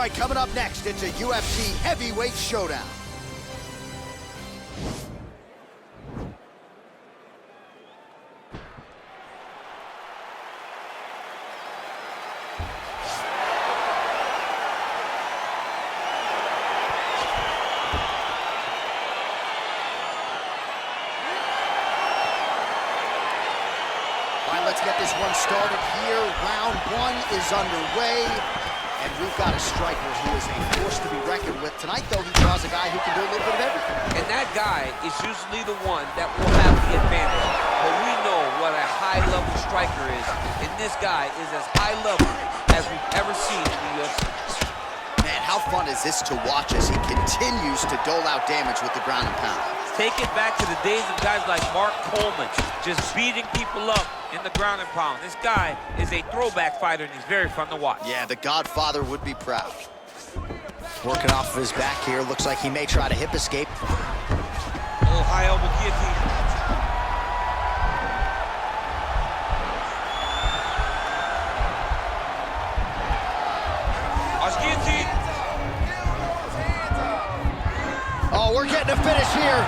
right, coming up next, it's a UFC heavyweight showdown. All right, let's get this one started here. Round one is underway. And we've got a striker who is a force to be reckoned with. Tonight, though, he draws a guy who can do a little bit of everything. And that guy is usually the one that will have the advantage. But we know what a high-level striker is. And this guy is as high level as we've ever seen in the UFC. Man, how fun is this to watch as he continues to dole out damage with the ground and pound? Take it back to the days of guys like Mark Coleman, just beating people up in the ground and pound. This guy is a throwback fighter, and he's very fun to watch. Yeah, the Godfather would be proud. Working off of his back here. Looks like he may try to hip escape. Oh, high elbow guillotine. Guillotine. Oh, we're getting a finish here.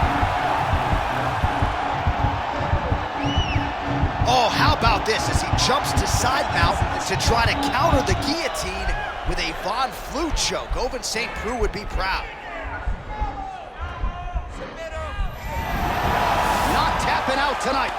Oh, how about this as he jumps to side mount to try to counter the guillotine with a Von Flue choke. Ovince St. Preux would be proud. Not tapping out tonight.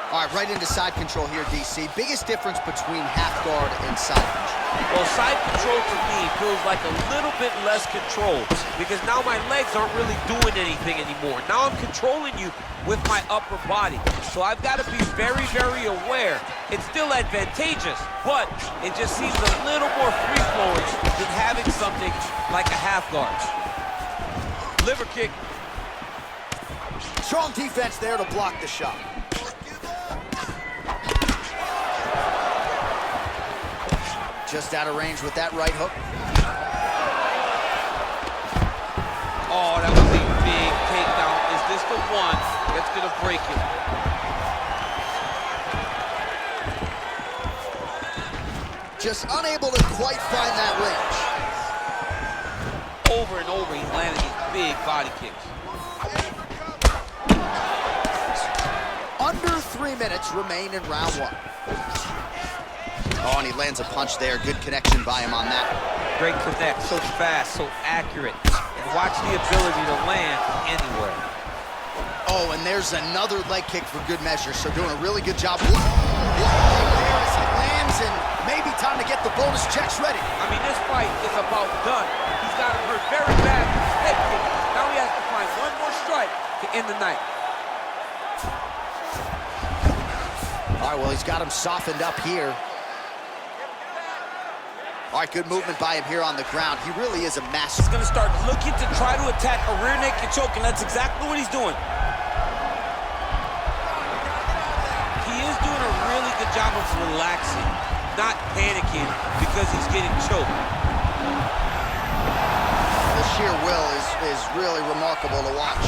All right, right into side control here, DC. Biggest difference between half guard and side control. Well, side control to me feels like a little bit less control because now my legs aren't really doing anything anymore. Now I'm controlling you with my upper body. So I've got to be very, very aware. It's still advantageous, but it just seems a little more free-flowing than having something like a half guard. Liver kick. Strong defense there to block the shot. Just out of range with that right hook. Oh, that was a big takedown. Is this the one that's gonna break it? Just unable to quite find that range. Over and over, he's landing these big body kicks. Under 3 minutes remain in round one. Oh, and he lands a punch there. Good connection by him on that. Great connect, so fast, so accurate. And watch the ability to land anywhere. Oh, and there's another leg kick for good measure. So doing a really good job. There as he lands, and maybe time to get the bonus checks ready. I mean, this fight is about done. He's got him hurt very bad with his head kick. Now he has to find one more strike to end the night. All right, well, he's got him softened up here. All right, good movement by him here on the ground. He really is a master. He's going to start looking to try to attack a rear naked choke, and that's exactly what he's doing. He is doing a really good job of relaxing, not panicking because he's getting choked. The sheer will is really remarkable to watch.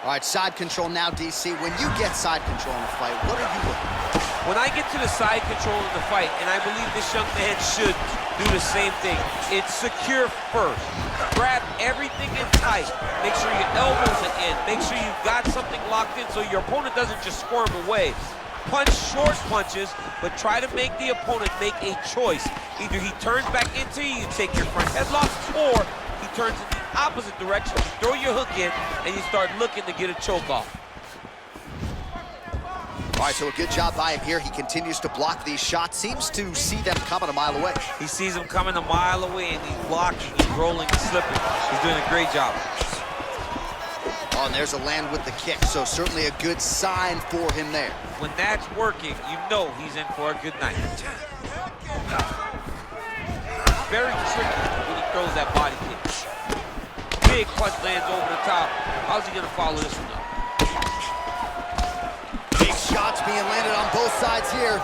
All right, side control now, DC. When you get side control in a fight, what are you looking for? When I get to the side control of the fight, and I believe this young man should do the same thing, it's secure first. Grab everything in tight. Make sure your elbows are in. Make sure you've got something locked in so your opponent doesn't just squirm away. Punch short punches, but try to make the opponent make a choice. Either he turns back into you, you take your front headlock, or he turns in the opposite direction, you throw your hook in, and you start looking to get a choke off. All right, so a good job by him here. He continues to block these shots. Seems to see them coming a mile away. He sees them coming a mile away, and he's blocking, he's rolling, and slipping. He's doing a great job. Oh, and there's a land with the kick, so certainly a good sign for him there. When that's working, you know he's in for a good night. Very tricky when he throws that body kick. Big punch lands over the top. How's he gonna follow this one up? Big shots being landed on both sides here.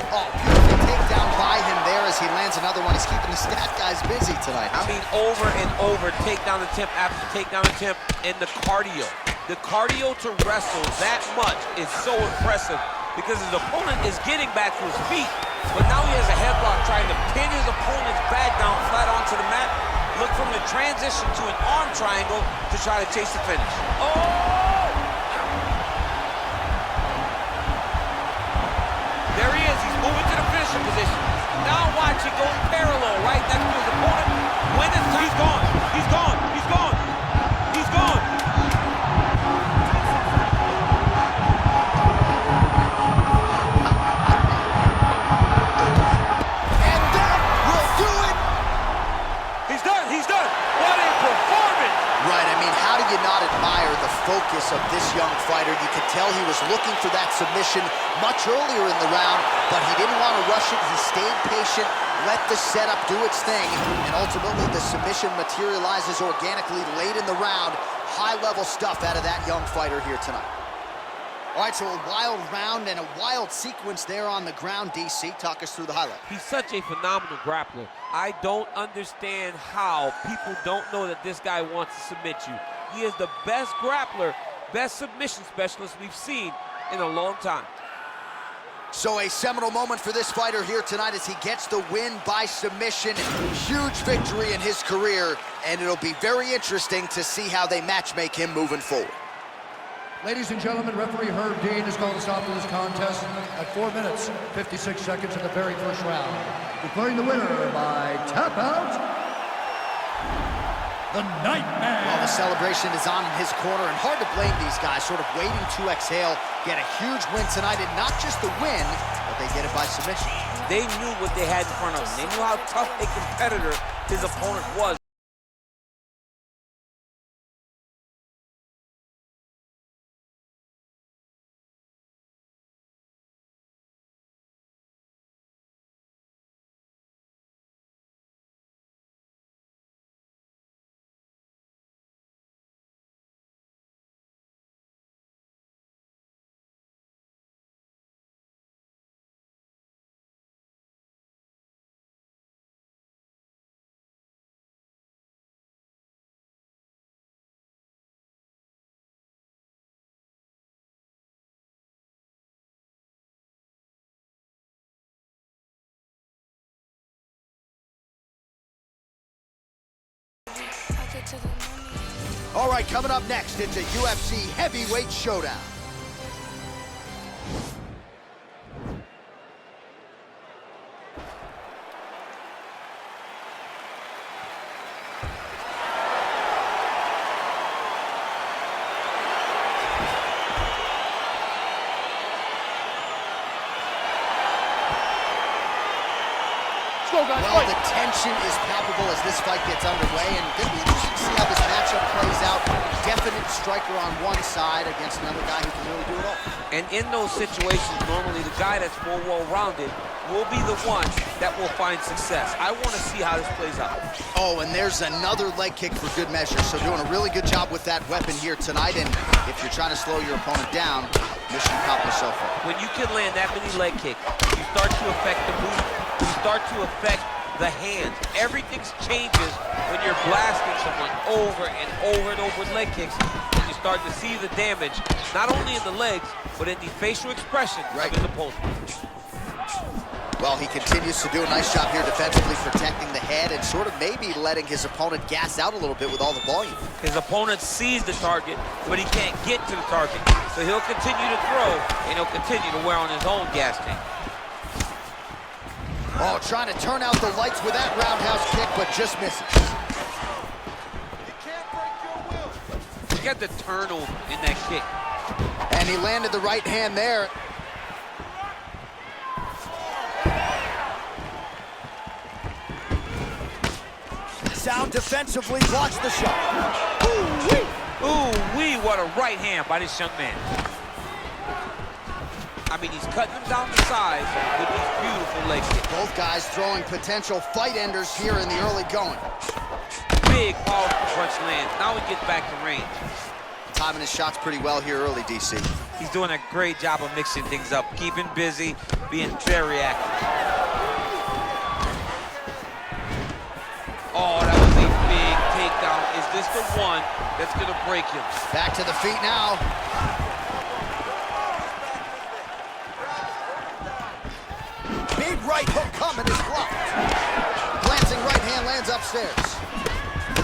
Oh, beautiful takedown by him there as he lands another one. He's keeping the stat guys busy tonight. I mean, over and over, takedown attempt after takedown attempt, and the cardio. The cardio to wrestle that much is so impressive because his opponent is getting back to his feet, But now he has a headlock trying to pin his opponent's back down flat onto the mat. Look from the transition to an arm triangle to try to chase the finish. Oh! There he is. He's moving to the finishing position. Now watch it go parallel right next to his opponent. When it's time, he's gone. He's gone. He's gone. He's gone. And that will do it. He's done. He's done. What a performance. Right, I mean, how do you not admire the focus of this young fighter? You could tell he was looking for that submission much earlier in the round, but he didn't want to rush it. He stayed patient, let the setup do its thing, and ultimately the submission materializes organically late in the round. High-level stuff out of that young fighter here tonight. All right, so a wild round and a wild sequence there on the ground. DC, talk us through the highlight. He's such a phenomenal grappler. I don't understand how people don't know that this guy wants to submit you. He is the best grappler, best submission specialist we've seen in a long time. So a seminal moment for this fighter here tonight as he gets the win by submission. Huge victory in his career, and it'll be very interesting to see how they matchmake him moving forward. Ladies and gentlemen, referee Herb Dean has called a stop to this contest at 4 minutes, 56 seconds of the very first round. Declaring the winner by tap out, the Nightmare. Well, the celebration is on in his corner, and hard to blame these guys, sort of waiting to exhale, get a huge win tonight, and not just the win, but they get it by submission. They knew what they had in front of them. They knew how tough a competitor his opponent was. All right, coming up next, it's a UFC heavyweight showdown. Well, the tension is palpable as this fight gets underway, and it'll be interesting to see how this matchup plays out. Definite striker on one side against another guy who can really do it all. And in those situations, normally the guy that's more well-rounded will be the one that will find success. I want to see how this plays out. Oh, and there's another leg kick for good measure, so doing a really good job with that weapon here tonight, and if you're trying to slow your opponent down, mission accomplished so far. When you can land that many leg kicks, you start to affect the movement. You start to affect the hands. Everything changes when you're blasting someone over and over and over with leg kicks. And you start to see the damage, not only in the legs, but in the facial expression of his opponent. Well, he continues to do a nice job here defensively, protecting the head and sort of maybe letting his opponent gas out a little bit with all the volume. His opponent sees the target, but he can't get to the target. So he'll continue to throw, and he'll continue to wear on his own gas tank. Oh, trying to turn out the lights with that roundhouse kick, but just misses. You can't break your will. Look at the turnover in that kick. And he landed the right hand there. Sound defensively, watch the shot. Ooh-wee. Ooh-wee, what a right hand by this young man. I mean, he's cutting them down the sides with these beautiful leg kicks. Both guys throwing potential fight enders here in the early going. Big, powerful punch lands. Now he gets back to range. Timing his shots pretty well here early, DC. He's doing a great job of mixing things up, keeping busy, being very active. Oh, that was a big takedown. Is this the one that's going to break him? Back to the feet now. Big right commitment is blocked. Glancing right hand lands upstairs.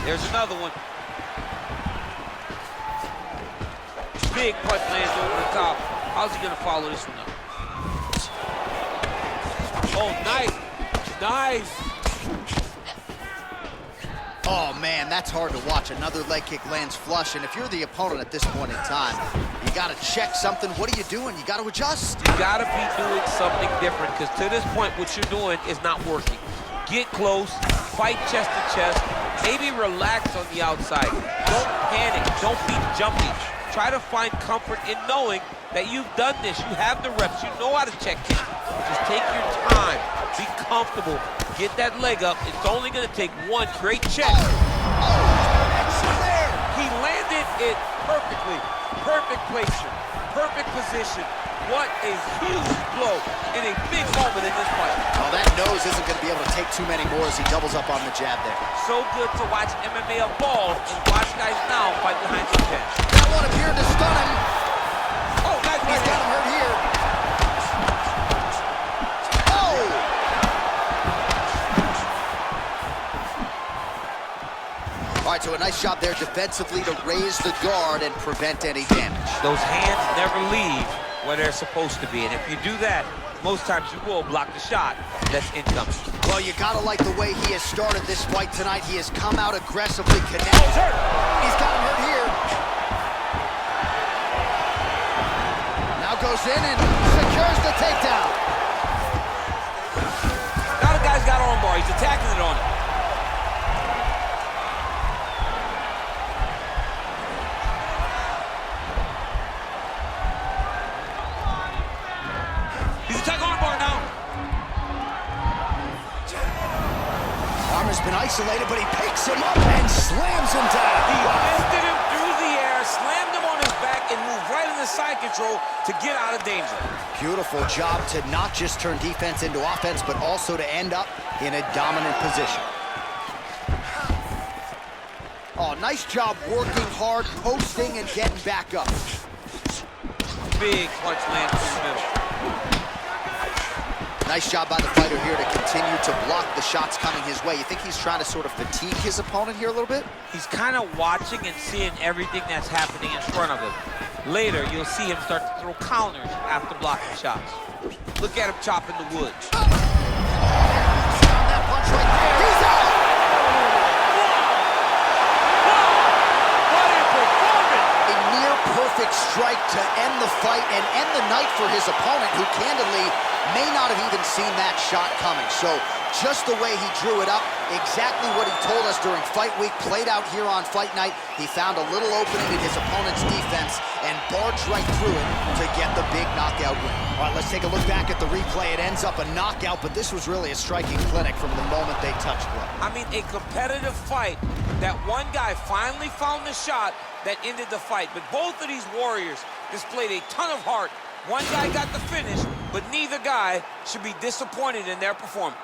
There's another one. Big punch lands over the top. How's he gonna follow this one up? Oh, nice. Nice. Oh, man, that's hard to watch. Another leg kick lands flush, and if you're the opponent at this point in time, you got to check something. What are you doing? You got to adjust. You got to be doing something different, because to this point, what you're doing is not working. Get close, fight chest to chest, maybe relax on the outside. Don't panic, don't be jumpy. Try to find comfort in knowing that you've done this. You have the reps, you know how to check kick. Just take your time, be comfortable, get that leg up. It's only gonna take one great check. He landed it perfectly. Perfect placement, perfect position. What a huge blow in a big moment in this fight. Oh, that nose isn't gonna be able to take too many more as he doubles up on the jab there. So good to watch MMA evolve and watch guys now fight behind the chin. That one appeared to stun him. Oh, nice. He's got him hurt here. Oh! All right, so a nice job there defensively to raise the guard and prevent any damage. Those hands never leave where they're supposed to be, and if you do that, most times you will block the shot that's incoming. Well, you gotta like the way he has started this fight tonight. He has come out aggressively connected. He's got him hurt here. Now goes in and secures the takedown. Now the guy's got arm bar. He's attacking it on him. He's attacking arm bar now. Arm has been isolated, but he picks him up and slams him down. He lifted him through the air, slammed him on his back, and moved right into side control to get out of danger. Beautiful job to not just turn defense into offense, but also to end up in a dominant position. Oh, nice job working hard, posting, and getting back up. Big punch lands in the middle. Nice job by the fighter here to continue to block the shots coming his way. You think he's trying to sort of fatigue his opponent here a little bit? He's kind of watching and seeing everything that's happening in front of him. Later, you'll see him start to throw counters after blocking shots. Look at him chopping the wood. That punch right there. He's out! What a performance! A near-perfect strike to end the fight and end the night for his opponent, who candidly may not have even seen that shot coming. So just the way he drew it up, exactly what he told us during fight week, played out here on fight night. He found a little opening in his opponent's defense and barged right through it to get the big knockout win. All right, let's take a look back at the replay. It ends up a knockout, but this was really a striking clinic from the moment they touched blood. I mean, a competitive fight that one guy finally found the shot that ended the fight. But both of these warriors displayed a ton of heart. One guy got the finish, but neither guy should be disappointed in their performance.